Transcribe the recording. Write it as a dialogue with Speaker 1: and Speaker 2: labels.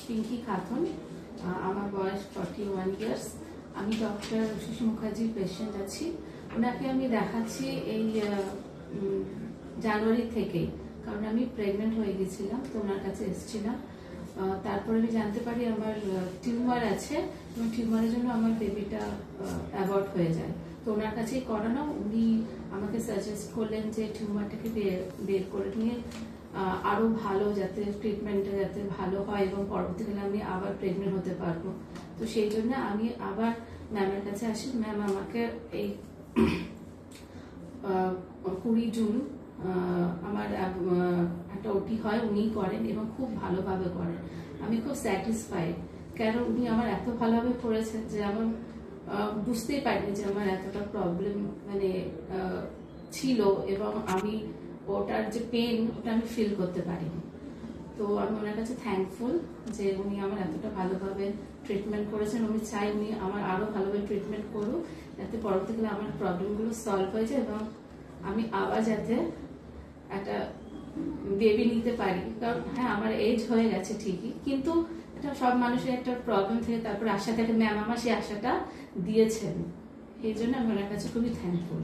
Speaker 1: পিঙ্কি খাতুন, আমার বয়স 41 ইয়ার্স। আমি ডক্টর শশী মুখার্জির পেশেন্ট আছি। ওনাকে আমি দেখাচ্ছি এই জানুয়ারি থেকেই, কারণ আমি প্রেগনেন্ট হয়ে গেছিলাম, তো ওনার কাছে এসেছিলাম। তারপরে আমি জানতে পারি আমার টিউমার আছে এবং টিউমারের জন্য আমার বেবিটা অ্যাবর্ট হয়ে যায়। তো ওনার কাছেই করানো, উনি আমাকে সাজেস্ট করলেন যে টিউমারটাকে বের করে নিয়ে আরো ভালো, যাতে ট্রিটমেন্টটা যাতে ভালো হয় এবং পরবর্তীকালে আমি আবার প্রেগনেন্ট হতে পারবো। তো সেই জন্য আমি আবার ম্যামের কাছে আসি। ম্যাম আমাকে এই 20 জুন আমার একটা ওটি হয়, উনি করেন এবং খুব ভালোভাবে করেন। আমি খুব স্যাটিসফাইড, কারণ উনি আমার এত ভালোভাবে করেছেন যে আমার বুঝতেই পারিনি যে আমার এতটা প্রবলেম মানে ছিল, এবং আমি ওটার যে পেন ওটা আমি ফিল করতে পারিনি। তো আমি ওনার কাছে থ্যাঙ্কফুল যে উনি আমার এতটা ভালোভাবে ট্রিটমেন্ট করেছেন। উনি চাই উনি আমার আরো ভালোভাবে ট্রিটমেন্ট করুক, যাতে পরবর্তীকালে আমার প্রবলেমগুলো সলভ হয়ে যায় এবং আমি আবার যাতে একটা বেবি নিতে পারি। কারণ হ্যাঁ, আমার এজ হয়ে গেছে ঠিকই, কিন্তু এটা সব মানুষের একটা প্রবলেম থাকে, তারপর আশা থাকে। ম্যাম আমার সেই আশাটা দিয়েছেন, এই জন্য আমি ওনার কাছে খুবই থ্যাঙ্কফুল।